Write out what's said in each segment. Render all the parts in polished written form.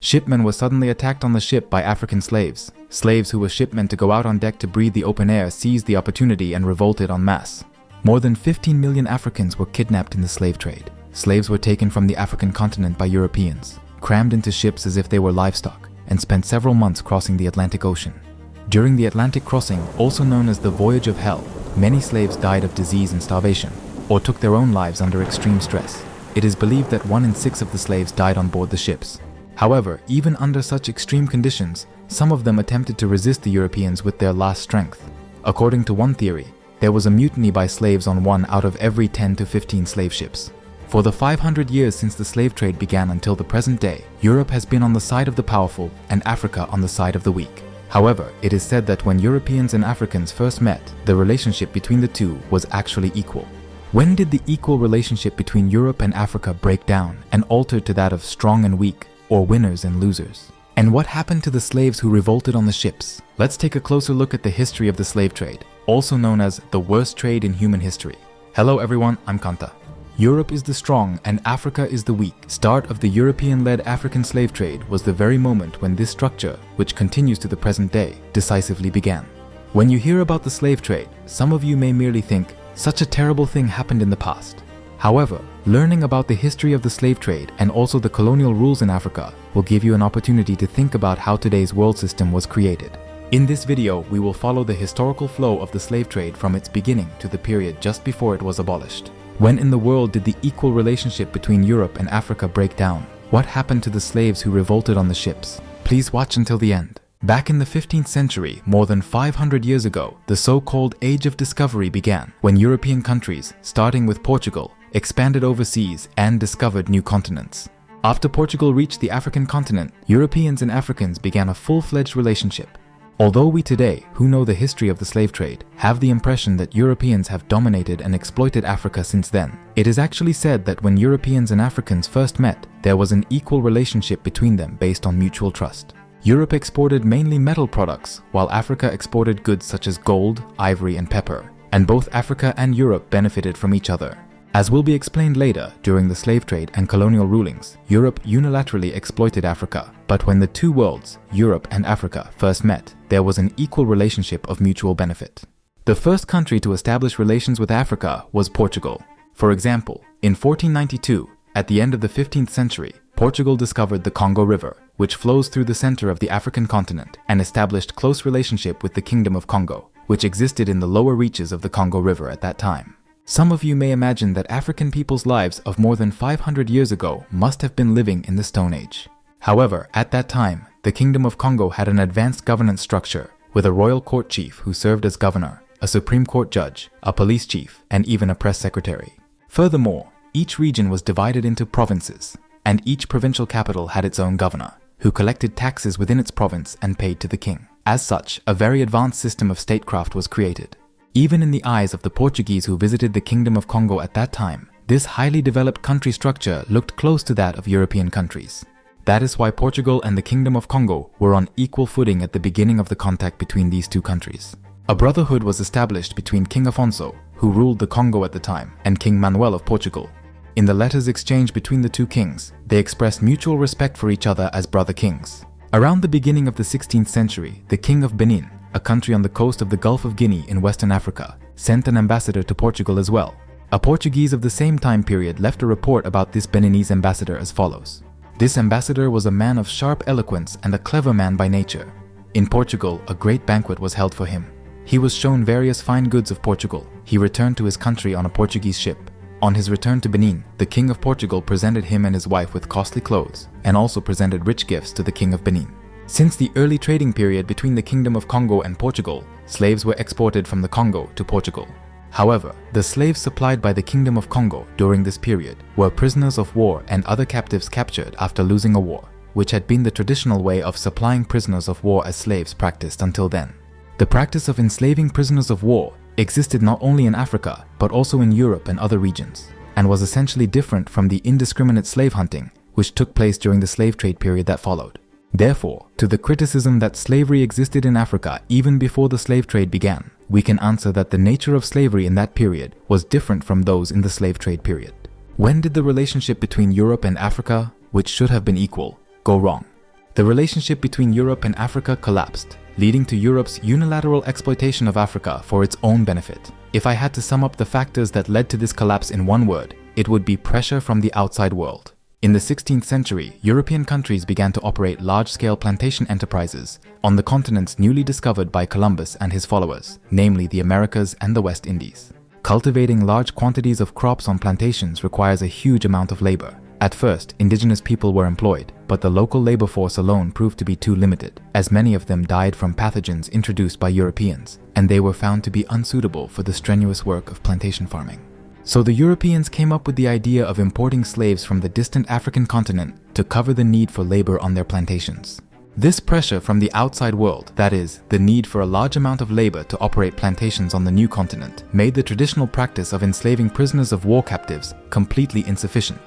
Shipmen were suddenly attacked on the ship by African slaves. Slaves who were shipmen to go out on deck to breathe the open air seized the opportunity and revolted en masse. More than 15 million Africans were kidnapped in the slave trade. Slaves were taken from the African continent by Europeans, crammed into ships as if they were livestock, and spent several months crossing the Atlantic Ocean. During the Atlantic crossing, also known as the Voyage of Hell, many slaves died of disease and starvation, or took their own lives under extreme stress. It is believed that 1 in 6 of the slaves died on board the ships. However, even under such extreme conditions, some of them attempted to resist the Europeans with their last strength. According to one theory, there was a mutiny by slaves on 1 out of every 10 to 15 slave ships. For the 500 years since the slave trade began until the present day, Europe has been on the side of the powerful and Africa on the side of the weak. However, it is said that when Europeans and Africans first met, the relationship between the two was actually equal. When did the equal relationship between Europe and Africa break down and alter to that of strong and weak, or winners and losers? And what happened to the slaves who revolted on the ships? Let's take a closer look at the history of the slave trade, also known as the worst trade in human history. Hello everyone, I'm Kanta. Europe is the strong and Africa is the weak. Start of the European-led African slave trade was the very moment when this structure, which continues to the present day, decisively began. When you hear about the slave trade, some of you may merely think, such a terrible thing happened in the past. However, learning about the history of the slave trade and also the colonial rules in Africa will give you an opportunity to think about how today's world system was created. In this video, we will follow the historical flow of the slave trade from its beginning to the period just before it was abolished. When in the world did the equal relationship between Europe and Africa break down? What happened to the slaves who revolted on the ships? Please watch until the end. Back in the 15th century, more than 500 years ago, the so-called Age of Discovery began when European countries, starting with Portugal, expanded overseas and discovered new continents. After Portugal reached the African continent, Europeans and Africans began a full-fledged relationship. Although we today, who know the history of the slave trade, have the impression that Europeans have dominated and exploited Africa since then, it is actually said that when Europeans and Africans first met, there was an equal relationship between them based on mutual trust. Europe exported mainly metal products, while Africa exported goods such as gold, ivory, and pepper, and both Africa and Europe benefited from each other. As will be explained later, during the slave trade and colonial rulings, Europe unilaterally exploited Africa. But when the two worlds, Europe and Africa, first met, there was an equal relationship of mutual benefit. The first country to establish relations with Africa was Portugal. For example, in 1492, at the end of the 15th century, Portugal discovered the Congo River, which flows through the center of the African continent, and established close relationship with the Kingdom of Congo, which existed in the lower reaches of the Congo River at that time. Some of you may imagine that African people's lives of more than 500 years ago must have been living in the Stone Age. However, at that time, the Kingdom of Congo had an advanced governance structure with a royal court chief who served as governor, a Supreme Court judge, a police chief, and even a press secretary. Furthermore, each region was divided into provinces, and each provincial capital had its own governor, who collected taxes within its province and paid to the king. As such, a very advanced system of statecraft was created. Even in the eyes of the Portuguese who visited the Kingdom of Congo at that time, this highly developed country structure looked close to that of European countries. That is why Portugal and the Kingdom of Congo were on equal footing at the beginning of the contact between these two countries. A brotherhood was established between King Afonso, who ruled the Congo at the time, and King Manuel of Portugal. In the letters exchanged between the two kings, they expressed mutual respect for each other as brother kings. Around the beginning of the 16th century, the King of Benin, a country on the coast of the Gulf of Guinea in Western Africa, sent an ambassador to Portugal as well. A Portuguese of the same time period left a report about this Beninese ambassador as follows. This ambassador was a man of sharp eloquence and a clever man by nature. In Portugal, a great banquet was held for him. He was shown various fine goods of Portugal. He returned to his country on a Portuguese ship. On his return to Benin, the King of Portugal presented him and his wife with costly clothes, and also presented rich gifts to the King of Benin. Since the early trading period between the Kingdom of Congo and Portugal, slaves were exported from the Congo to Portugal. However, the slaves supplied by the Kingdom of Congo during this period were prisoners of war and other captives captured after losing a war, which had been the traditional way of supplying prisoners of war as slaves practiced until then. The practice of enslaving prisoners of war existed not only in Africa, but also in Europe and other regions, and was essentially different from the indiscriminate slave hunting which took place during the slave trade period that followed. Therefore, to the criticism that slavery existed in Africa even before the slave trade began, we can answer that the nature of slavery in that period was different from those in the slave trade period. When did the relationship between Europe and Africa, which should have been equal, go wrong? The relationship between Europe and Africa collapsed, leading to Europe's unilateral exploitation of Africa for its own benefit. If I had to sum up the factors that led to this collapse in one word, it would be pressure from the outside world. In the 16th century, European countries began to operate large-scale plantation enterprises on the continents newly discovered by Columbus and his followers, namely the Americas and the West Indies. Cultivating large quantities of crops on plantations requires a huge amount of labor. At first, indigenous people were employed, but the local labor force alone proved to be too limited, as many of them died from pathogens introduced by Europeans, and they were found to be unsuitable for the strenuous work of plantation farming. So the Europeans came up with the idea of importing slaves from the distant African continent to cover the need for labor on their plantations. This pressure from the outside world, that is, the need for a large amount of labor to operate plantations on the new continent, made the traditional practice of enslaving prisoners of war captives completely insufficient.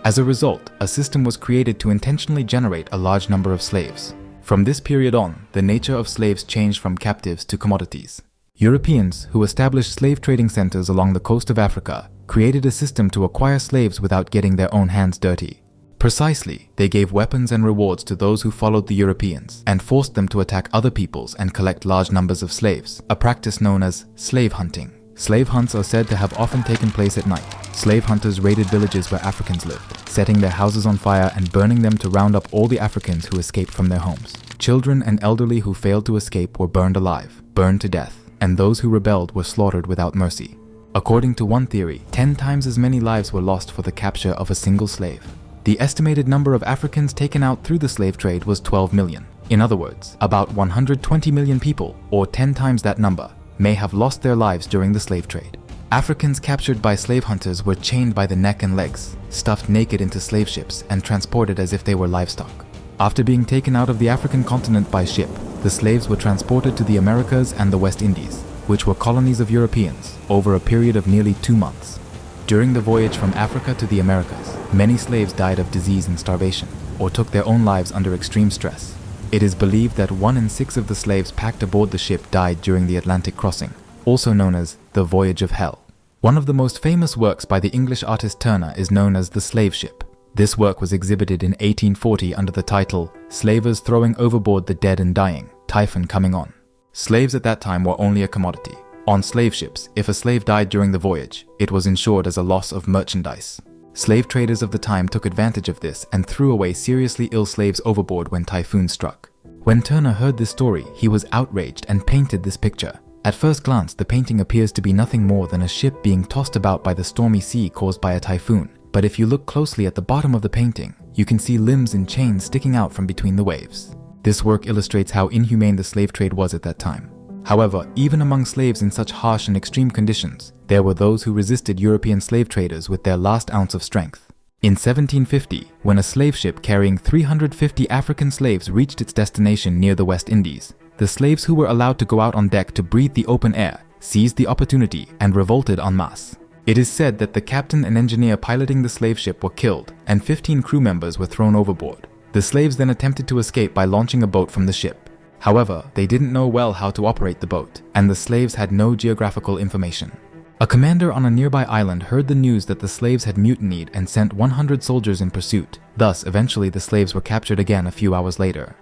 As a result, a system was created to intentionally generate a large number of slaves. From this period on, the nature of slaves changed from captives to commodities. Europeans, who established slave trading centers along the coast of Africa, created a system to acquire slaves without getting their own hands dirty. Precisely, they gave weapons and rewards to those who followed the Europeans and forced them to attack other peoples and collect large numbers of slaves, a practice known as slave hunting. Slave hunts are said to have often taken place at night. Slave hunters raided villages where Africans lived, setting their houses on fire and burning them to round up all the Africans who escaped from their homes. Children and elderly who failed to escape were burned alive, burned to death, and those who rebelled were slaughtered without mercy. According to one theory, 10 times as many lives were lost for the capture of a single slave. The estimated number of Africans taken out through the slave trade was 12 million. In other words, about 120 million people, or 10 times that number, may have lost their lives during the slave trade. Africans captured by slave hunters were chained by the neck and legs, stuffed naked into slave ships, and transported as if they were livestock. After being taken out of the African continent by ship, the slaves were transported to the Americas and the West Indies, which were colonies of Europeans, over a period of nearly 2 months. During the voyage from Africa to the Americas, many slaves died of disease and starvation, or took their own lives under extreme stress. It is believed that 1 in 6 of the slaves packed aboard the ship died during the Atlantic crossing, also known as the Voyage of Hell. One of the most famous works by the English artist Turner is known as The Slave Ship. This work was exhibited in 1840 under the title, "Slavers Throwing Overboard the Dead and Dying, Typhon Coming On." Slaves at that time were only a commodity. On slave ships, if a slave died during the voyage, it was insured as a loss of merchandise. Slave traders of the time took advantage of this and threw away seriously ill slaves overboard when typhoons struck. When Turner heard this story, he was outraged and painted this picture. At first glance, the painting appears to be nothing more than a ship being tossed about by the stormy sea caused by a typhoon. But if you look closely at the bottom of the painting, you can see limbs and chains sticking out from between the waves. This work illustrates how inhumane the slave trade was at that time. However, even among slaves in such harsh and extreme conditions, there were those who resisted European slave traders with their last ounce of strength. In 1750, when a slave ship carrying 350 African slaves reached its destination near the West Indies, the slaves who were allowed to go out on deck to breathe the open air seized the opportunity and revolted en masse. It is said that the captain and engineer piloting the slave ship were killed, and 15 crew members were thrown overboard. The slaves then attempted to escape by launching a boat from the ship. However, they didn't know well how to operate the boat, and the slaves had no geographical information. A commander on a nearby island heard the news that the slaves had mutinied and sent 100 soldiers in pursuit. Thus, eventually the slaves were captured again a few hours later.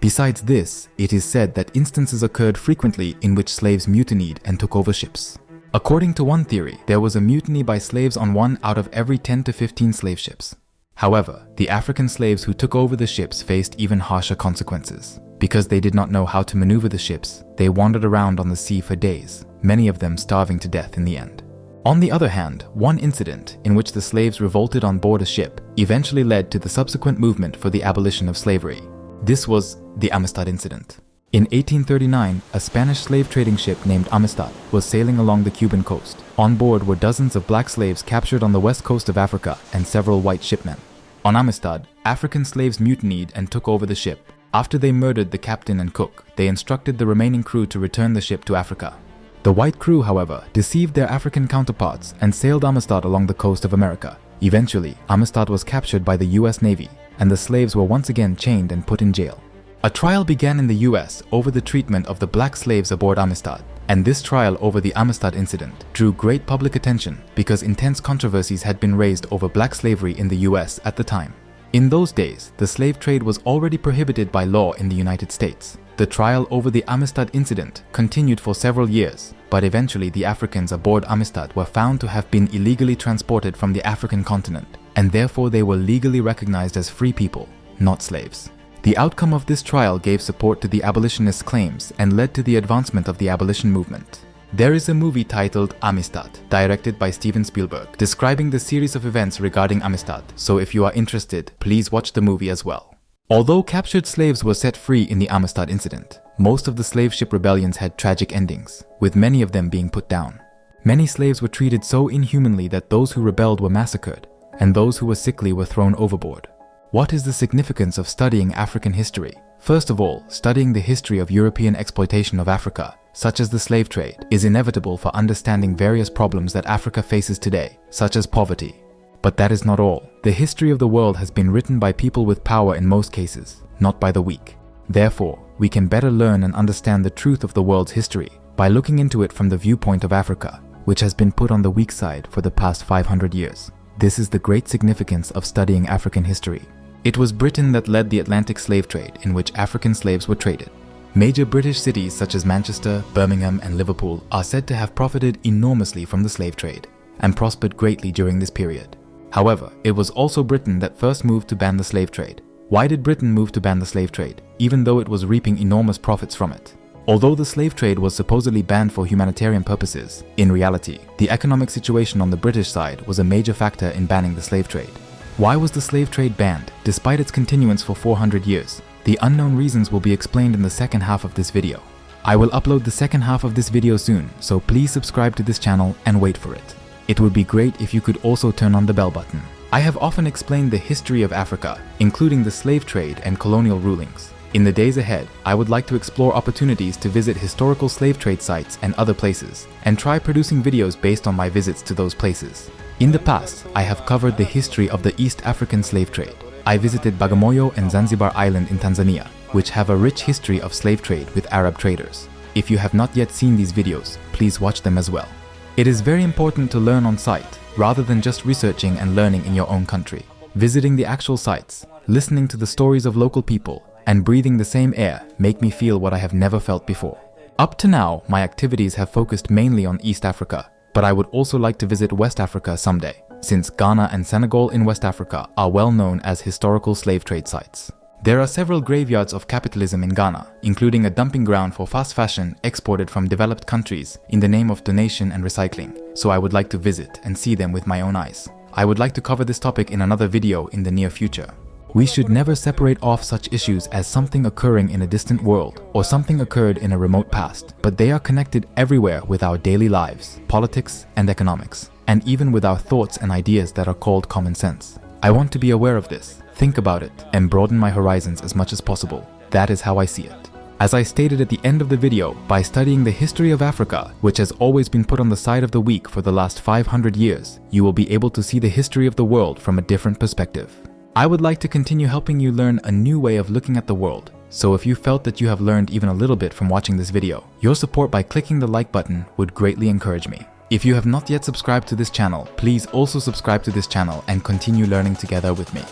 Besides this, it is said that instances occurred frequently in which slaves mutinied and took over ships. According to one theory, there was a mutiny by slaves on 1 out of every 10 to 15 slave ships. However, the African slaves who took over the ships faced even harsher consequences. Because they did not know how to maneuver the ships, they wandered around on the sea for days, many of them starving to death in the end. On the other hand, one incident in which the slaves revolted on board a ship eventually led to the subsequent movement for the abolition of slavery. This was the Amistad Incident. In 1839, a Spanish slave trading ship named Amistad was sailing along the Cuban coast. On board were dozens of black slaves captured on the west coast of Africa and several white shipmen. On Amistad, African slaves mutinied and took over the ship. After they murdered the captain and cook, they instructed the remaining crew to return the ship to Africa. The white crew, however, deceived their African counterparts and sailed Amistad along the coast of America. Eventually, Amistad was captured by the US Navy, and the slaves were once again chained and put in jail. A trial began in the US over the treatment of the black slaves aboard Amistad, and this trial over the Amistad Incident drew great public attention because intense controversies had been raised over black slavery in the US at the time. In those days, the slave trade was already prohibited by law in the United States. The trial over the Amistad Incident continued for several years, but eventually the Africans aboard Amistad were found to have been illegally transported from the African continent, and therefore they were legally recognized as free people, not slaves. The outcome of this trial gave support to the abolitionists' claims and led to the advancement of the abolition movement. There is a movie titled Amistad, directed by Steven Spielberg, describing the series of events regarding Amistad, so if you are interested, please watch the movie as well. Although captured slaves were set free in the Amistad Incident, most of the slave ship rebellions had tragic endings, with many of them being put down. Many slaves were treated so inhumanly that those who rebelled were massacred, and those who were sickly were thrown overboard. What is the significance of studying African history? First of all, studying the history of European exploitation of Africa, such as the slave trade, is inevitable for understanding various problems that Africa faces today, such as poverty. But that is not all. The history of the world has been written by people with power in most cases, not by the weak. Therefore, we can better learn and understand the truth of the world's history by looking into it from the viewpoint of Africa, which has been put on the weak side for the past 500 years. This is the great significance of studying African history. It was Britain that led the Atlantic slave trade, in which African slaves were traded. Major British cities such as Manchester, Birmingham, and Liverpool are said to have profited enormously from the slave trade and prospered greatly during this period. However, it was also Britain that first moved to ban the slave trade. Why did Britain move to ban the slave trade, even though it was reaping enormous profits from it? Although the slave trade was supposedly banned for humanitarian purposes, in reality, the economic situation on the British side was a major factor in banning the slave trade. Why was the slave trade banned, despite its continuance for 400 years? The unknown reasons will be explained in the second half of this video. I will upload the second half of this video soon, so please subscribe to this channel and wait for it. It would be great if you could also turn on the bell button. I have often explained the history of Africa, including the slave trade and colonial rulings. In the days ahead, I would like to explore opportunities to visit historical slave trade sites and other places, and try producing videos based on my visits to those places. In the past, I have covered the history of the East African slave trade. I visited Bagamoyo and Zanzibar Island in Tanzania, which have a rich history of slave trade with Arab traders. If you have not yet seen these videos, please watch them as well. It is very important to learn on site, rather than just researching and learning in your own country. Visiting the actual sites, listening to the stories of local people, and breathing the same air make me feel what I have never felt before. Up to now, my activities have focused mainly on East Africa, but I would also like to visit West Africa someday, since Ghana and Senegal in West Africa are well known as historical slave trade sites. There are several graveyards of capitalism in Ghana, including a dumping ground for fast fashion exported from developed countries in the name of donation and recycling, so I would like to visit and see them with my own eyes. I would like to cover this topic in another video in the near future. We should never separate off such issues as something occurring in a distant world or something occurred in a remote past, but they are connected everywhere with our daily lives, politics and economics, and even with our thoughts and ideas that are called common sense. I want to be aware of this, think about it, and broaden my horizons as much as possible. That is how I see it. As I stated at the end of the video, by studying the history of Africa, which has always been put on the side of the weak for the last 500 years, you will be able to see the history of the world from a different perspective. I would like to continue helping you learn a new way of looking at the world. So if you felt that you have learned even a little bit from watching this video, your support by clicking the like button would greatly encourage me. If you have not yet subscribed to this channel, please also subscribe to this channel and continue learning together with me.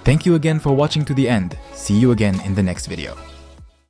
Thank you again for watching to the end. See you again in the next video.